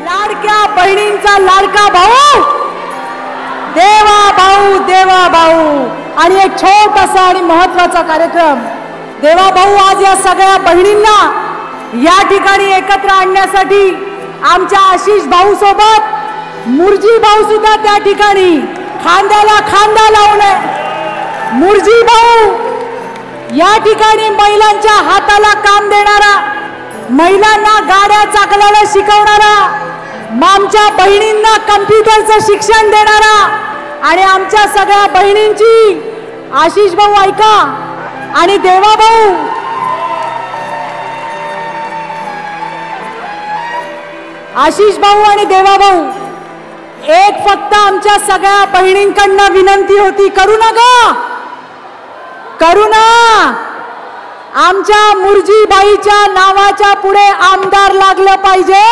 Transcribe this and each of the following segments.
लाडक्या बहिणींचा लाडका भाऊ देवा भाऊ आणि एक छोटासा आणि महत्त्वाचा कार्यक्रम. देवा भाऊ आज या सगळ्या बहिणींना या ठिकाणी एकत्र आणण्यासाठी आमच्या आशिष भाऊ सोबत मुरजी भाऊ सुद्धा त्या ठिकाणी खांद्याला खांदा लावून. मुरजी भाऊ या ठिकाणी महिलांच्या हाताला काम देणारा, महिलांना गाड्या चालवायला शिकवणारा, आमच्या बहिणींना कम्प्युटरचं शिक्षण देणारा आणि आमच्या सगळ्या बहिणींची आशिष भाऊ ऐका आणि देवा भाऊ आशिष भाऊ आणि देवा भाऊ एक फक्त आमच्या सगळ्या बहिणींकडनं विनंती होती, करू ना आमच्या मुरजीबाईच्या नावाच्या पुढे आमदार लागलं पाहिजे.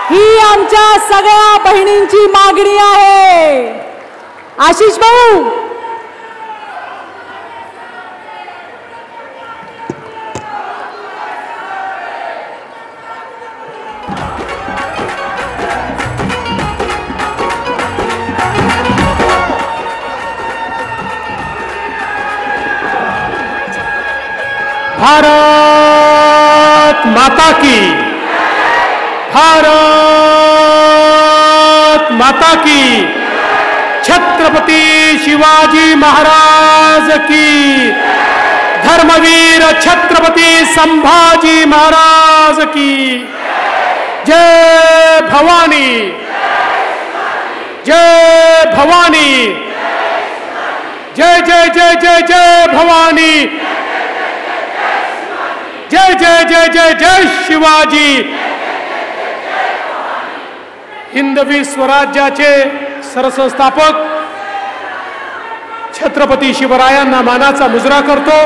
ही आमच्या सगळ्या बहिणींची मागणी आहे. आशिष भाऊ भारत माता की, भारत माता की, छत्रपति शिवाजी महाराज की, धर्मवीर छत्रपति संभाजी महाराज की जय भवानी, जय भवानी, जय जय जय जय जय भवानी, जय जय जय जय जय शिवाजी. हिंदवी स्वराज्याचे सरसंस्थापक छत्रपती शिवरायांना मानाचा मुजरा करतो.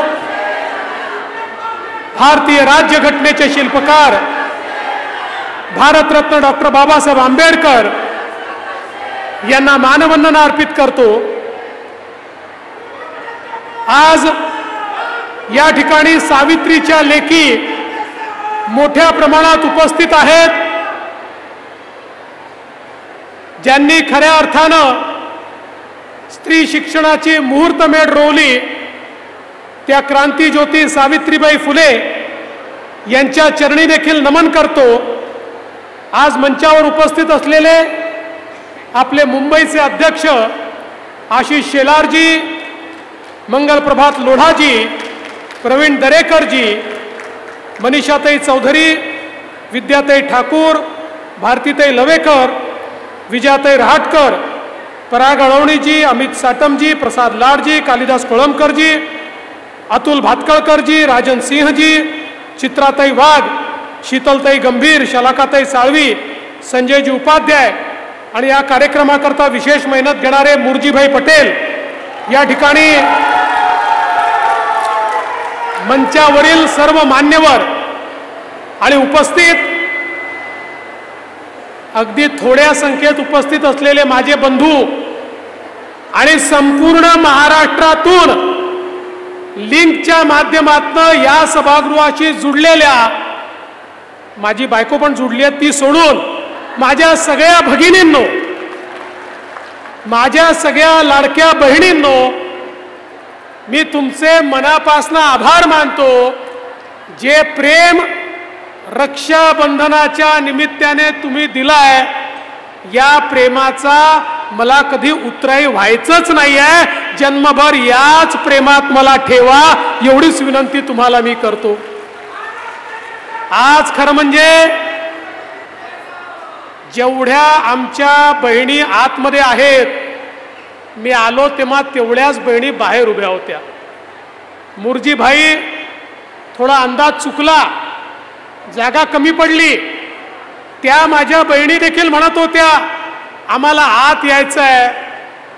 भारतीय राज्यघटनेचे शिल्पकार भारतरत्न डॉक्टर बाबासाहेब आंबेडकर यांना मानवंदना अर्पित करतो. आज या ठिकाणी सावित्रीच्या लेकी मोठ्या प्रमाणात उपस्थित आहेत, ज्यांनी खऱ्या अर्थानं स्त्री शिक्षणाची मुहूर्तमेढ रोवली. त्या क्रांतिज्योती सावित्रीबाई फुले यांच्या चरणी देखील नमन करतो. आज मंचावर उपस्थित असलेले आपले मुंबईचे अध्यक्ष आशिष शेलारजी, मंगलप्रभात लोढाजी, प्रवीण दरेकरजी, मनीषाताई चौधरी, विद्याताई ठाकूर, भारतीताई लवेकर, विजयाताई रहाटकर, पराग अळवणीजी, अमित साटमजी, प्रसाद लाडजी, कालिदास कोळंबकरजी, अतुल भातकळकरजी, राजन सिंहजी, चित्राताई वाघ, शीतलताई गंभीर, शलाकाताई साळवी, संजयजी उपाध्याय आणि या कार्यक्रमाकरता विशेष मेहनत घेणारे मुरजीभाई पटेल, या ठिकाणी मंचावरील सर्व मान्यवर आणि उपस्थित अगदी थोड्या संख्येत उपस्थित असलेले माझे बंधू आणि संपूर्ण महाराष्ट्रातून लिंकच्या माध्यमातून या सभागृहाशी जुडलेल्या, माझी बायको पण जुडली आहे ती सोडून, माझ्या सगळ्या भगिनींनो, माझ्या सगळ्या लाडक्या बहिणींनो, मी तुमचे मनापासून आभार मानतो. जे प्रेम रक्षाबंधनाच्या निमित्ताने तुम्ही दिलाय, या प्रेमाचा मला कधी उतराई व्हायचंच नाही आहे. जन्मभर याच प्रेमात मला ठेवा, एवढीच विनंती तुम्हाला मी करतो. आज खरं म्हणजे जेवढ्या आमच्या बहिणी आतमध्ये आहेत, मी आलो तेव्हा तेवढ्याच बहिणी बाहेर उभ्या होत्या. मुरजीभाई थोडा अंदाज चुकला, जागा कमी पडली. त्या माझ्या बहिणी देखील म्हणत होत्या आम्हाला आत यायचं आहे,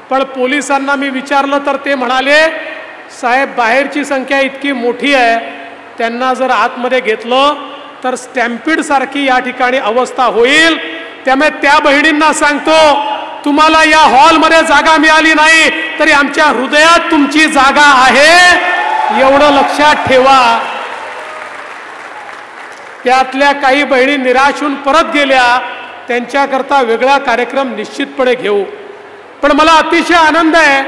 पण पोलिसांना मी विचारलं तर ते म्हणाले साहेब बाहेरची संख्या इतकी मोठी आहे, त्यांना जर आतमध्ये घेतलं तर स्टॅम्पिड सारखी या ठिकाणी अवस्था होईल. त्यामुळे त्या बहिणींना सांगतो, तुम्हाला या हॉलमध्ये जागा मिळाली नाही तरी आमच्या हृदयात तुमची जागा आहे, एवढं लक्षात ठेवा. त्यातल्या काही बहिणी निराश होऊन परत गेल्या, त्यांच्याकरता वेगळा कार्यक्रम निश्चितपणे घेऊ. पण मला अतिशय आनंद आहे,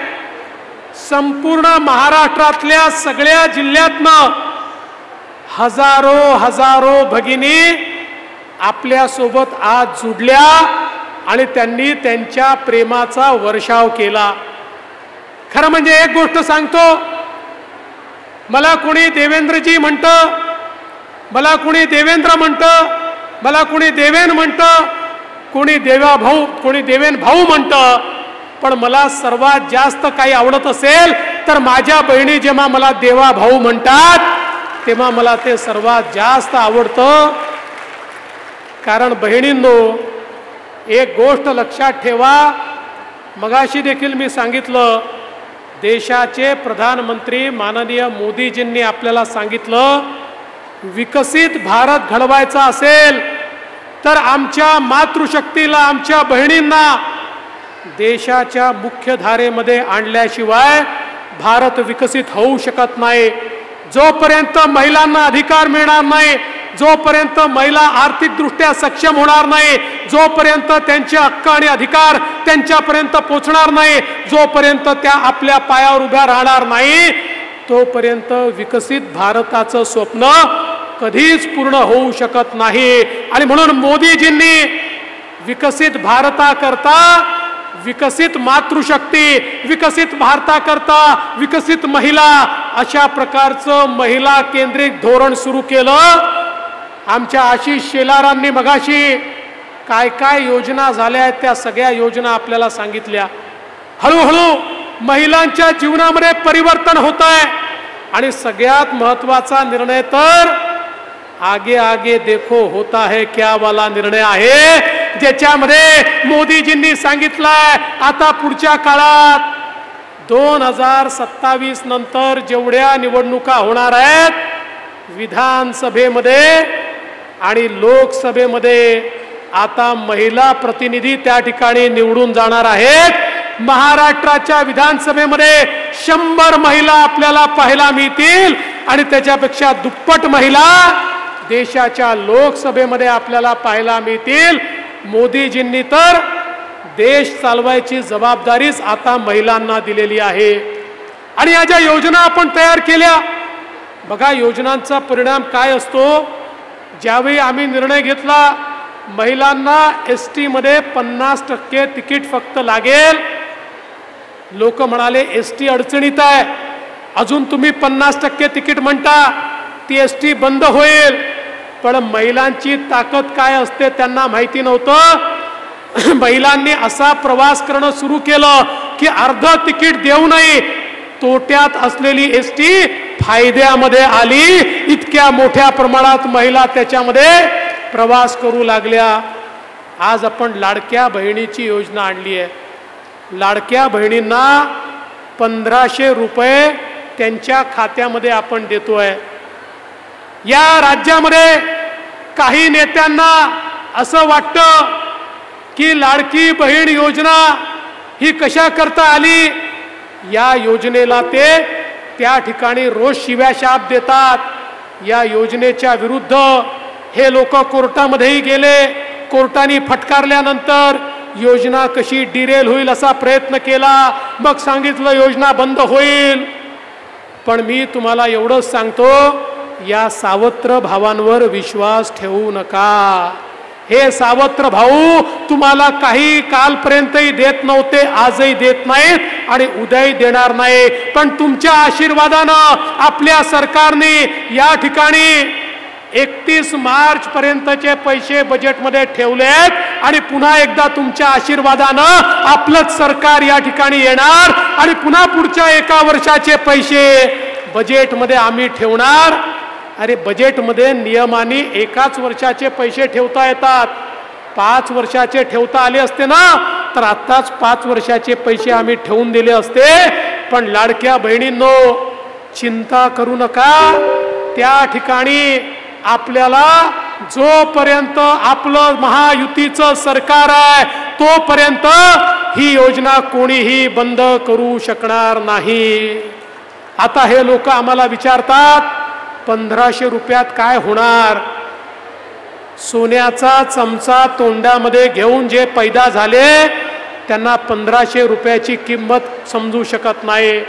संपूर्ण महाराष्ट्रातल्या सगळ्या जिल्ह्यातनं हजारो भगिनी आपल्यासोबत आज जुडल्या आणि त्यांनी त्यांच्या प्रेमाचा वर्षाव केला. खरं म्हणजे एक गोष्ट सांगतो, मला कोणी देवेंद्रजी म्हणतं, मला कोणी देवेंद्र म्हणतं, मला कोणी देवेन म्हणतं, कोणी देवेन भाऊ म्हणतं, पण मला सर्वात जास्त काही आवडत असेल तर माझ्या बहिणी जेव्हा मला देवा भाऊ म्हणतात तेव्हा मला ते सर्वात जास्त आवडतं. कारण बहिणींनो, एक गोष्ट लक्षात ठेवा, मगाशी देखील मी सांगितलं, देशाचे प्रधानमंत्री माननीय मोदीजींनी आपल्याला सांगितलं, विकसित भारत घडवायचा असेल तर आमच्या मातृशक्तीला, आमच्या बहिणींना देशाच्या मुख्य धारेमध्ये आणल्याशिवाय भारत विकसित होऊ शकत नाही. जोपर्यंत महिलांना अधिकार मिळणार नाही, जोपर्यंत महिला आर्थिकदृष्ट्या सक्षम होणार नाही, जोपर्यंत त्यांचे हक्क आणि अधिकार त्यांच्यापर्यंत पोहोचणार नाही, जोपर्यंत त्या आपल्या पायावर उभ्या राहणार नाही, तोपर्यंत विकसित भारताचं स्वप्न कधीच पूर्ण होऊ शकत नाही. आणि म्हणून मोदीजींनी विकसित भारताकरता विकसित मातृशक्ती, विकसित भारताकरता विकसित महिला अशा प्रकारचं महिला केंद्रित धोरण सुरू केलं. आमच्या आशिष शेलारांनी मगाशी काय काय योजना झाल्या आहेत त्या सगळ्या योजना आपल्याला सांगितल्या. हळूहळू महिलांच्या जीवनामध्ये परिवर्तन होत आहे. आणि सगळ्यात महत्त्वाचा निर्णय तर आगे आगे देखो होता है क्या वाला निर्णय आहे, ज्याच्यामध्ये मोदीजींनी सांगितलंय आता पुढच्या काळात 2027 नंतर जेवढ्या निवडणुका होणार आहेत विधानसभेमध्ये आणि लोकसभेमध्ये, आता महिला प्रतिनिधी त्या ठिकाणी निवडून जाणार आहेत. महाराष्ट्राच्या विधानसभेमध्ये 100 महिला आपल्याला पाहायला मिळतील आणि त्याच्यापेक्षा दुप्पट महिला देशाच्या लोकसभेमध्ये आपल्याला पाहायला मिळतील. मोदीजींनी तर देश चालवायची जबाबदारीच आता महिलांना दिलेली आहे. आणि या ज्या योजना आपण तयार केल्या, बघा योजनांचा परिणाम काय असतो. ज्यावेळी आम्ही निर्णय घेतला महिलांना एसटी मध्ये 50% तिकीट फक्त लागेल, लोक म्हणाले एसटी अडचणीत आहे, अजून तुम्ही 50% तिकीट म्हणता, ती एसटी बंद होईल. पण महिलांची ताकद काय असते त्यांना माहिती नव्हतं. महिलांनी असा प्रवास करणं सुरू केलं की अर्ध तिकीट देऊ नये, तोट्यात असलेली एसटी फायद्यामध्ये आली. इतक्या मोठ्या प्रमाणात महिला त्याच्यामध्ये प्रवास करू लागल्या. आज आपण लाडक्या बहिणीची योजना आणली आहे. लाडक्या बहिणींना 1500 रुपये त्यांच्या खात्यामध्ये आपण देतोय. या राज्यामध्ये काही नेत्यांना असं वाटतं की लाडकी बहीण योजना ही कशा करता आली. या योजनेला ते त्या ठिकाणी रोज शिव्याशाप देतात. या योजनेच्या विरुद्ध हे लोक कोर्टामध्येही गेले. कोर्टाने फटकारल्यानंतर योजना कशी डिरेल होईल असा प्रयत्न केला. मग सांगितलं योजना बंद होईल. पण मी तुम्हाला एवढंच सांगतो, या सावत्र भावांवर विश्वास ठेवू नका. हे सावत्र भाऊ तुम्हाला काही कालपर्यंतही देत नव्हते, आजही देत नाहीत आणि उद्याही देणार नाही. पण तुमच्या आशीर्वादानं आपल्या सरकारने या ठिकाणी 31 मार्च पर्यंतचे पैसे बजेटमध्ये ठेवलेत आणि पुन्हा एकदा तुमच्या आशीर्वादानं आपलंच सरकार या ठिकाणी येणार आणि पुन्हा पुढच्या 1 वर्षाचे पैसे बजेटमध्ये आम्ही ठेवणार. अरे बजेटमध्ये नियमाने 1 वर्षाचे पैसे ठेवता येतात. 5 वर्षाचे ठेवता आले असते ना तर आत्ताच 5 वर्षाचे पैसे आम्ही ठेवून दिले असते. पण लाडक्या बहिणींनो चिंता करू नका. त्या ठिकाणी आपल्याला जोपर्यंत आपलं महायुतीचं सरकार आहे तोपर्यंत ही योजना कोणीही बंद करू शकणार नाही. आता हे लोक आम्हाला विचारतात 1500 रुपयात काय होणार. सोन्याचा चमचा तोंडामध्ये घेऊन जे पैदा झाले त्यांना 1500 रुपयाची किंमत समजू शकत नाही.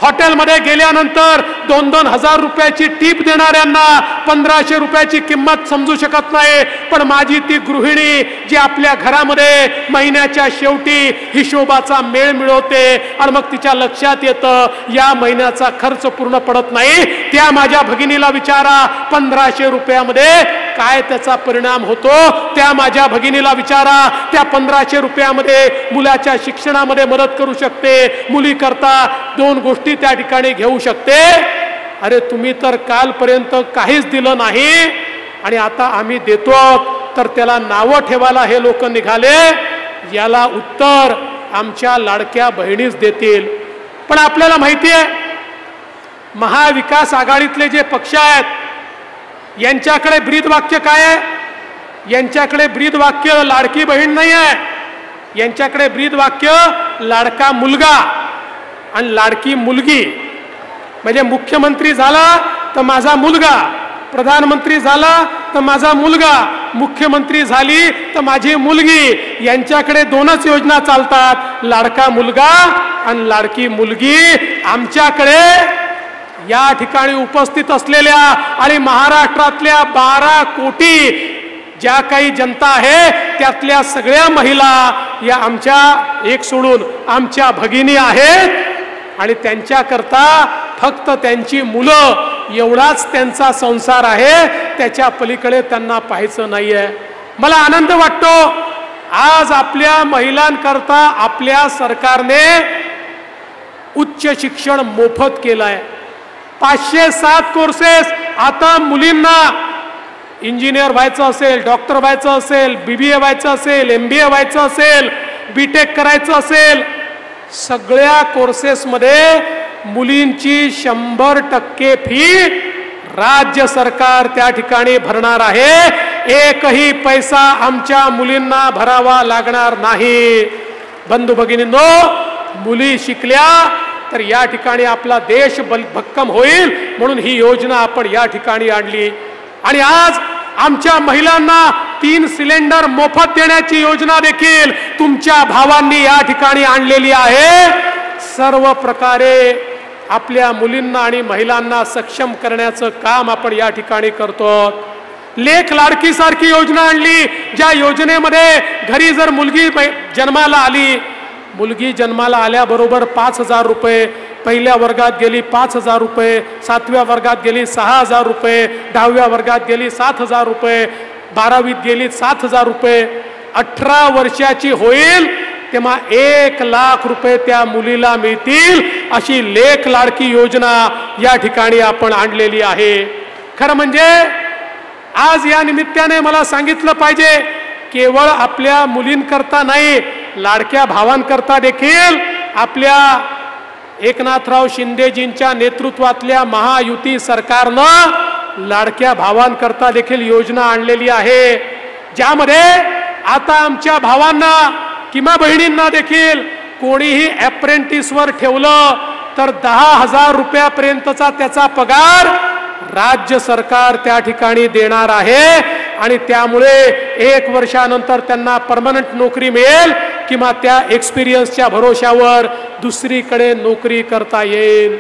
हॉटेलमध्ये गेल्यानंतर 2-2 हजार रुपयाची टीप देणाऱ्यांना 1500 रुपयाची किंमत समजू शकत नाही. पण माझी ती गृहिणी जी आपल्या घरामध्ये महिन्याच्या शेवटी हिशोबाचा मेळ मिळवते आणि मग तिच्या लक्षात येतं या महिन्याचा खर्च पूर्ण पडत नाही, त्या माझ्या भगिनीला विचारा 1500 रुपयामध्ये काय त्याचा परिणाम होतो. त्या माझ्या भगिनीला विचारा त्या 1500 रुपयामध्ये मुलाच्या शिक्षणामध्ये मदत करू शकते, मुली करता 2 गोष्टी त्या ठिकाणी घेऊ शकते. अरे तुम्ही तर कालपर्यंत काहीच दिलं नाही आणि आता आम्ही देतो तर त्याला नावं ठेवायला हे लोक निघाले. याला उत्तर आमच्या लाडक्या बहिणीच देतील. पण आपल्याला माहिती आहे महाविकास आघाडीतले जे पक्ष आहेत यांच्याकडे ब्रीदवाक्य काय आहे? यांच्याकडे ब्रीदवाक्य लाडकी बहीण नाही आहे, यांच्याकडे ब्रीदवाक्य लाडका मुलगा आणि लाडकी मुलगी. म्हणजे मुख्यमंत्री झाला तर माझा मुलगा, प्रधानमंत्री झाला तर माझा मुलगा, मुख्यमंत्री झाली तर माझी मुलगी. यांच्याकडे 2च योजना चालतात, लाडका मुलगा आणि लाडकी मुलगी. आमच्याकडे या ठिकाणी उपस्थित असलेल्या आणि महाराष्ट्रातल्या 12 कोटी ज्या काही जनता आहे त्यातल्या सगळ्या महिला या आमच्या एक सोडून आमच्या भगिनी आहेत आणि त्यांच्याकरता फक्त त्यांची मुलं एवढाच त्यांचा संसार आहे, त्याच्या पलीकडे त्यांना पाहायचं नाहीये. मला आनंद वाटतो आज आपल्या महिलांकरता आपल्या सरकारने उच्च शिक्षण मोफत केलंय. 507 कोर्सेस आता मुलींना इंजिनियर व्हायचं असेल, डॉक्टर व्हायचं असेल, BBA व्हायचं असेल, MBA व्हायचं असेल, BTech करायचं असेल, सगळ्या कोर्सेसमध्ये मुलींची 100% फी राज्य सरकार त्या ठिकाणी भरणार आहे. एकही पैसा आमच्या मुलींना भरावा लागणार नाही. बंधू भगिनींनो, मुली शिकल्या तर या ठिकाणी आपला देश भक्कम होईल म्हणून ही योजना आपण या ठिकाणी आणली. आणि आज आमच्या महिलांना 3 सिलेंडर मोफत देण्याची योजना देखील तुमच्या भावांनी या ठिकाणी आणलेली आहे. सर्व प्रकारे आपल्या मुलींना आणि महिलांना सक्षम करण्याचं काम आपण या ठिकाणी करतो. लेख लाडकी सारखी योजना आणली, ज्या योजनेमध्ये घरी जर मुलगी जन्माला आली, मुलगी जन्माला आल्याबरोबर 5000 रुपये, पहिल्या वर्गात गेली 5000 रुपये, 7व्या वर्गात गेली 6000 रुपये, 10व्या वर्गात गेली 7000 रुपये, 12वीत गेली 7000 रुपये, 18 वर्षाची होईल तेव्हा 1 लाख रुपये त्या मुलीला मिळतील. अशी लेख लाडकी योजना या ठिकाणी आपण आणलेली आहे. खरं म्हणजे आज या निमित्ताने मला सांगितलं पाहिजे, केवळ आपल्या मुलींकरता नाही, लाडक्या भावांकरता देखील आपल्या एकनाथराव शिंदेजींच्या नेतृत्वातल्या महायुती सरकारनं लाडक्या भावांकरता देखील योजना आणलेली आहे, ज्यामध्ये आता आमच्या भावांना किंवा बहिणींना देखील कोणीही अप्रेंटिसवर ठेवलं तर 10,000 रुपयापर्यंतचा त्याचा पगार राज्य सरकार त्या ठिकाणी देणार आहे. आणि त्यामुळे 1 वर्षानंतर त्यांना परमनंट नोकरी मिळेल किंवा त्या एक्सपिरियन्सच्या भरोशावर दुसरीकडे नोकरी करता येईल.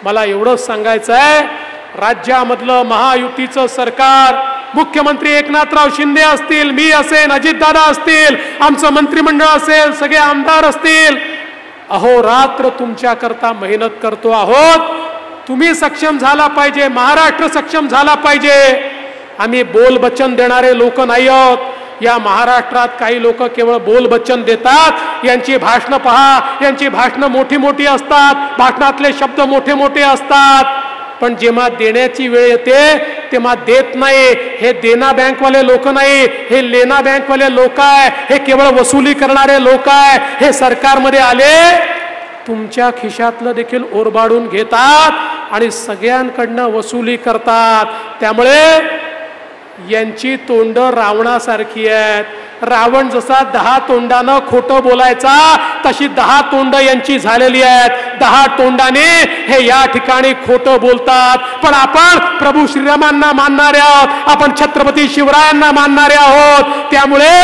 मला एवढंच सांगायचं आहे, राज्यामधलं महायुतीचं सरकार, मुख्यमंत्री एकनाथराव शिंदे असतील, मी असेल, अजितदादा असतील, आमचं मंत्रिमंडळ असेल, सगळे आमदार असतील, अहोरात्र तुमच्याकरता मेहनत करतो आहोत. तुम्ही सक्षम झाला पाहिजे, महाराष्ट्र सक्षम झाला पाहिजे. आम्ही बोलबच्चन देणारे लोक नाही आहोत. या महाराष्ट्रात काही लोक केवळ बोलबच्चन देतात. यांची भाषणं पहा, यांची भाषणं मोठी मोठी असतात, भाषणातले शब्द मोठे मोठे असतात, पण जेव्हा देण्याची वेळ येते तेव्हा देत नाही. हे देना बँकवाले लोक नाही, हे लेना बँकवाले लोक आहे, हे केवळ वसुली करणारे लोक आहे. हे सरकारमध्ये आले तुमच्या खिशातलं देखील ओरबाडून घेतात आणि सगळ्यांकडनं वसुली करतात. त्यामुळे यांची तोंड रावणासारखी आहेत. रावण जसा 10 तोंडानं खोटं बोलायचा तशी 10 तोंड यांची झालेली आहेत. 10 तोंडाने हे या ठिकाणी खोटं बोलतात. पण आपण प्रभू श्रीरामांना मानणारे आहोत, आपण छत्रपती शिवरायांना मानणारे आहोत. त्यामुळे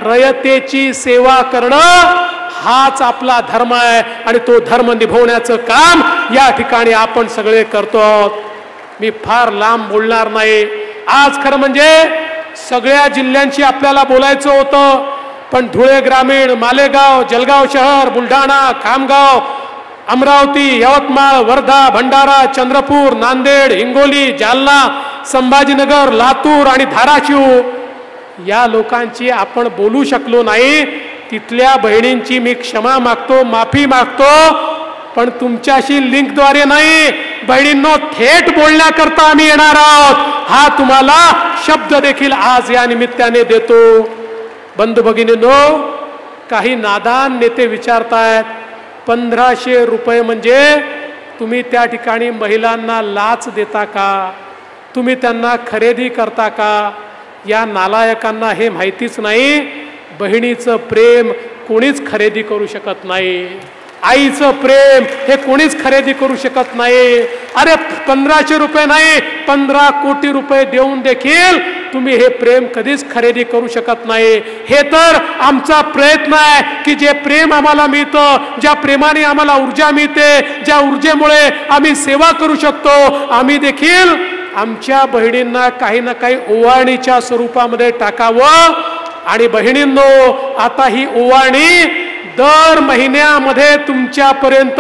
रयतेची सेवा करणं हाच आपला धर्म आहे आणि तो धर्म निभवण्याचं काम या ठिकाणी आपण सगळे करतो आहोत. मी फार लांब बोलणार नाही. आज खरं म्हणजे सगळ्या जिल्ह्यांशी आपल्याला बोलायचं होतं, पण धुळे ग्रामीण, मालेगाव, जळगाव शहर, बुलढाणा, खामगाव, अमरावती, यवतमाळ, वर्धा, भंडारा, चंद्रपूर, नांदेड, हिंगोली, जालना, संभाजीनगर, लातूर आणि धाराशिव या लोकांची आपण बोलू शकलो नाही. तिथल्या बहिणींची मी क्षमा मागतो, माफी मागतो, पण तुमच्याशी लिंकद्वारे नाही. बहिणींनो, थेट बोलण्याकरता आम्ही येणार आहोत. हा तुम्हाला शब्द देखील आज या निमित्ताने देतो. बंधू भगिनींनो, काही नादान नेते विचारतायत 1500 रुपये म्हणजे तुम्ही त्या ठिकाणी महिलांना लाच देता का? तुम्ही त्यांना खरेदी करता का? या नालायकांना हे माहितीच नाही. बहिणीचं प्रेम कोणीच खरेदी करू शकत नाही. आईचं प्रेम हे कोणीच खरेदी करू शकत नाही. अरे 1500 रुपये नाही, 15 कोटी रुपये देऊन देखील तुम्ही हे प्रेम कधीच खरेदी करू शकत नाही. हे तर आमचा प्रयत्न आहे की जे प्रेम आम्हाला मिळतं, ज्या प्रेमाने आम्हाला ऊर्जा मिळते, ज्या ऊर्जेमुळे आम्ही सेवा करू शकतो, आम्ही देखील आमच्या बहिणींना काही ना काही ओवाळणीच्या स्वरूपामध्ये टाकावं. आणि बहिणींनो, आता ही ओवाळणी दर महिन्यामध्ये तुमच्यापर्यंत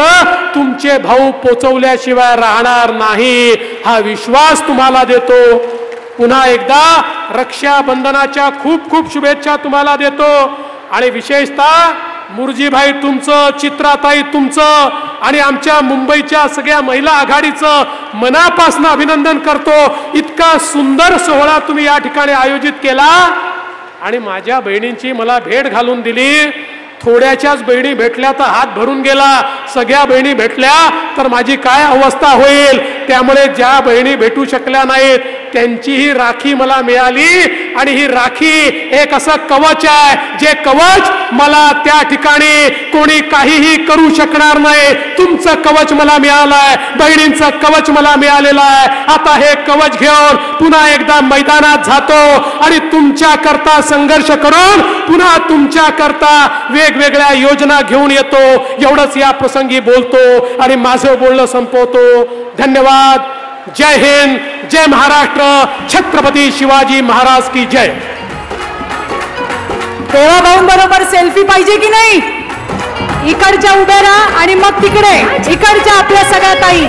तुमचे भाऊ पोचवल्याशिवाय राहणार नाही, हा विश्वास तुम्हाला देतो. पुन्हा एकदा रक्षाबंधनाच्या खूप खूप शुभेच्छा तुम्हाला देतो. आणि विशेषतः मुरजीभाई तुमचं, चित्राताई तुमचं आणि आमच्या मुंबईच्या सगळ्या महिला आघाडीचं मनापासून अभिनंदन करतो. इतका सुंदर सोहळा तुम्ही या ठिकाणी आयोजित केला आणि माझ्या बहिणींची मला भेट घालून दिली. थोड्याच्याच बहिणी भेटल्या तर हात भरून गेला. सगळ्या बहिणी भेटल्या तर माझी काय अवस्था होईल. त्यामुळे ज्या बहिणी भेटू शकल्या नाहीत त्यांचीही राखी मला मिळाली. आणि ही राखी एक असं कवच आहे, जे कवच मला त्या ठिकाणी कोणी काहीही करू शकणार नाही. तुमचं कवच मला मिळालं आहे, बहिणींचं कवच मला मिळालेलं आहे. आता हे कवच घेऊन पुन्हा एकदा मैदानात जातो आणि तुमच्या करता संघर्ष करून पुन्हा तुमच्या करता वेगवेगळ्या योजना घेऊन येतो. एवढंच या प्रसंगी बोलतो आणि माझं बोलणं संपवतो. धन्यवाद. जय हिंद, जय महाराष्ट्र, छत्रपती शिवाजी महाराज की जय. देवा भाऊंबरोबर सेल्फी पाहिजे की नाही? इकडच्या उभ्या राहा आणि मग तिकडे इकडच्या आपल्या सगळ्या ताई.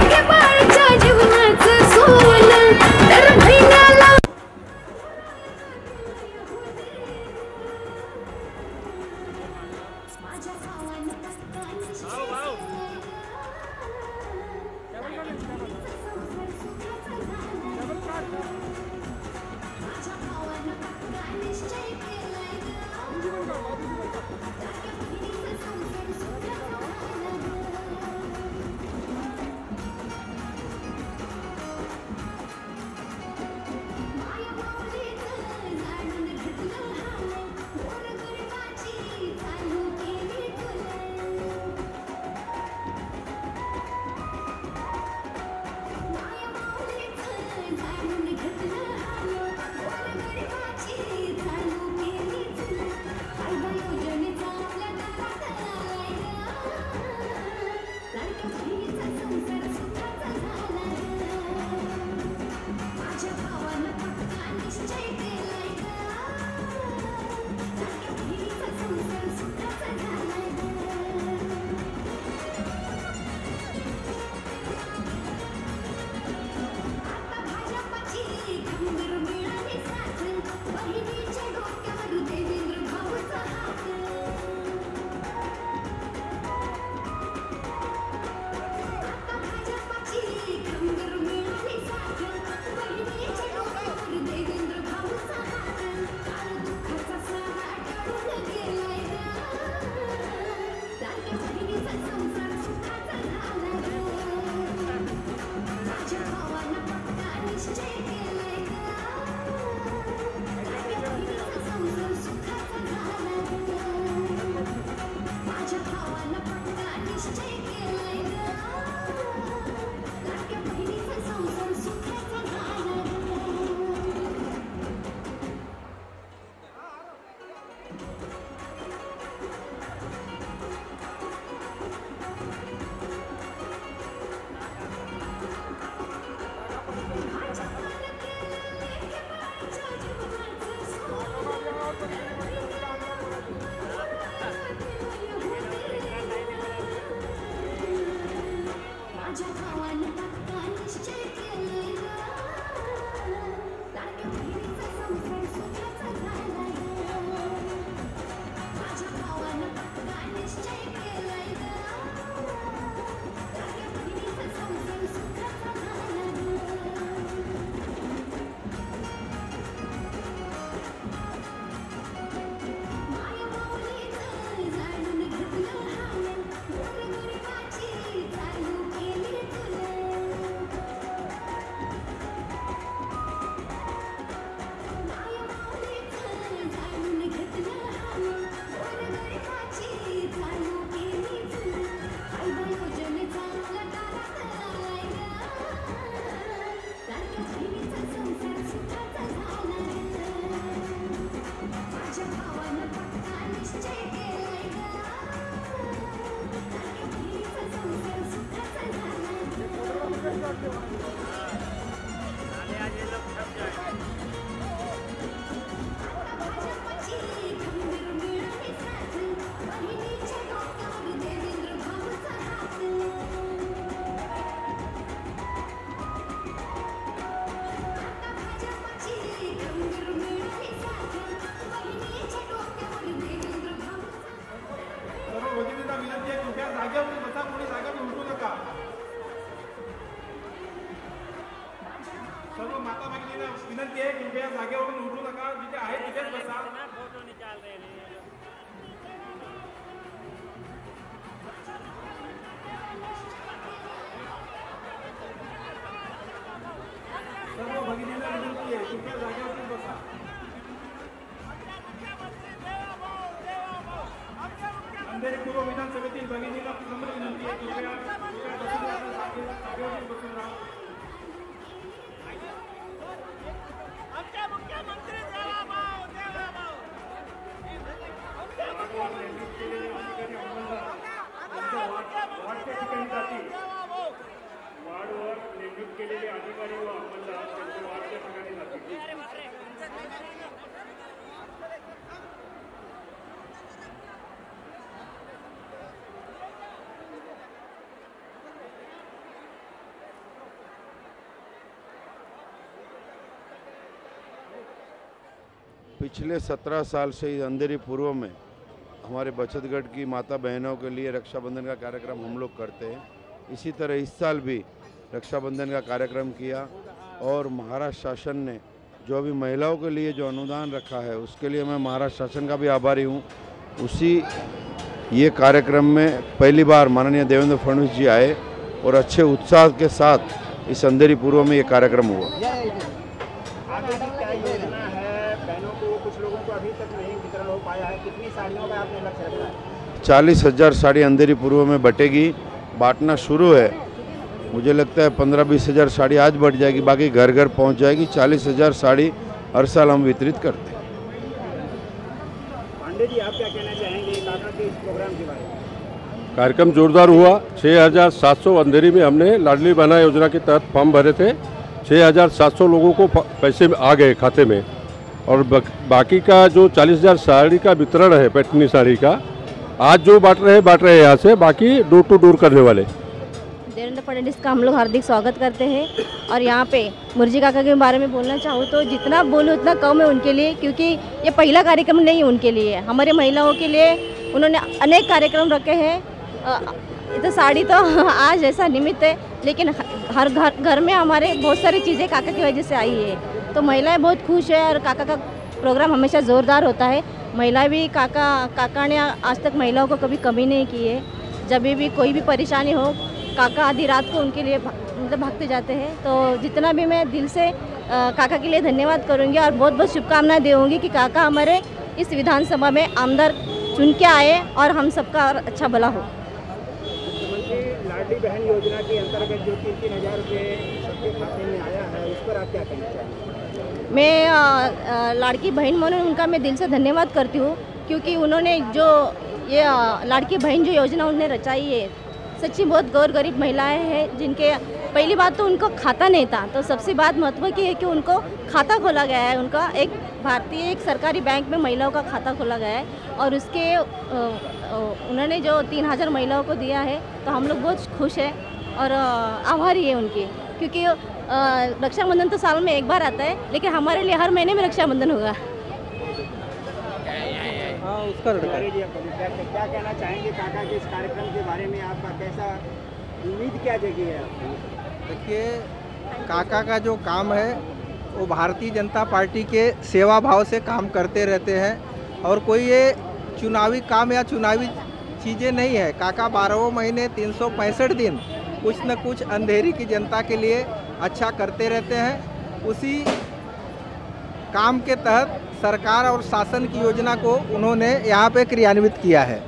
अंधेरी पूर्व विधानसभेतील भगिनीला नम्र विनंती आहे, कृपया जागेवरती बसून राहा. आमचे मुख्यमंत्री देवाभाऊ देवाभाऊ वार्डवर नेमणूक केलेले अधिकारी व अंमलदार त्यांच्या वार्डच्या ठिकाणी जातील. पिछले 17 साल से इस अंधेरी पूर्व में हमारे बचत गढ़ की माता बहनों के लिए रक्षाबंधन का कार्यक्रम हम लोग करते हैं। इसी तरह इस साल भी रक्षाबंधन का कार्यक्रम किया और महाराष्ट्र शासन ने जो अभी महिलाओं के लिए जो अनुदान रखा है उसके लिए मैं महाराष्ट्र शासन का भी आभारी हूँ। उसी ये कार्यक्रम में पहली बार माननीय देवेंद्र फडणवीस जी आए और अच्छे उत्साह के साथ इस अंधेरी पूर्व में ये कार्यक्रम हुआ। आगे की क्या योजना है? बहनों को कुछ लोगों को अभी तक नहीं वितरण हो पाया है, कितनी साड़ियों का आपने लक्ष्य रखा है? 40,000 साड़ी अंधेरी पूर्व में बटेगी, बांटना शुरू है। मुझे लगता है 15-20 हज़ार साड़ी आज बढ़ जाएगी, बाकी घर घर पहुंच जाएगी। 40,000 साड़ी हर साल हम वितरित करते हैं। पांडे जी, आप क्या कहना चाहेंगे काका के इस प्रोग्राम के बारे में? कार्यक्रम जोरदार हुआ। 6,700 अंधेरी में हमने लाडली बहना योजना के तहत फॉर्म भरे थे। 6,700 लोगों को पैसे आ गए खाते में और बाकी का जो 40,000 साड़ी का वितरण है पैठनी साड़ी का, आज जो बांट रहे हैं यहाँ से, बाकी डोर टू डोर करने वाले। देवेंद्र फडणवीस का हम लोग हार्दिक स्वागत करते हैं और यहाँ पे मुर्जी काका के बारे में बोलना चाहूँ तो जितना बोलूँ उतना कम है उनके लिए, क्योंकि ये पहला कार्यक्रम नहीं उनके लिए, हमारे महिलाओं के लिए उन्होंने अनेक कार्यक्रम रखे हैं। तो साड़ी तो आज ऐसा निमित्त है, लेकिन हर घर में हमारे बहुत सारी चीज़ें काका की वजह से आई है। तो महिलाएं बहुत खुश है और काका का प्रोग्राम हमेशा ज़ोरदार होता है। महिला भी काका ने आज तक महिलाओं को कभी कमी नहीं की है। जब भी कोई भी परेशानी हो, काका आधी रात को उनके लिए मतलब भागते जाते हैं। तो जितना भी मैं दिल से काका के लिए धन्यवाद करूँगी और बहुत बहुत शुभकामनाएं दूँगी कि काका हमारे इस विधानसभा में आमदार चुन के आए और हम सबका और अच्छा भला हो। लाडली बहन योजना के अंतर्गत जो 3-3 हज़ार रुपये सबके खाते में आया है, उस पर आप क्या कहना चाहेंगे? मैं लाड़की बहन म्हणून उनका मैं दिल से धन्यवाद करती हूँ, क्योंकि उन्होंने जो ये लाड़की बहन जो योजना उन्होंने रचाई है, सच्ची बहुत गरीब महिलाएं हैं जिनके पहली बात तो उनको खाता नहीं था। तो सबसे बात महत्व की है कि उनको खाता खोला गया है। उनका एक भारतीय एक सरकारी बैंक में महिलाओं का खाता खोला गया है और उसके उन्होंने जो 3,000 महिलाओं को दिया है, तो हम लोग बहुत खुश हैं और आभारी है उनके, क्योंकि रक्षाबंधन तो साल में एक बार आता है, लेकिन हमारे लिए हर महीने में रक्षाबंधन होगा। उसका क्या कहना चाहेंगे काका के इस कार्यक्रम के बारे में? आपका कैसा उम्मीद क्या जगी है? देखिए, काका का जो काम है वो भारतीय जनता पार्टी के सेवा भाव से काम करते रहते हैं और कोई ये चुनावी काम या चुनावी चीज़ें नहीं है। काका 12 महीने 365 दिन कुछ न कुछ अंधेरी की जनता के लिए अच्छा करते रहते हैं। उसी काम के तहत सरकार और शासन की योजना को उन्होंने यहाँ पे क्रियान्वित किया है।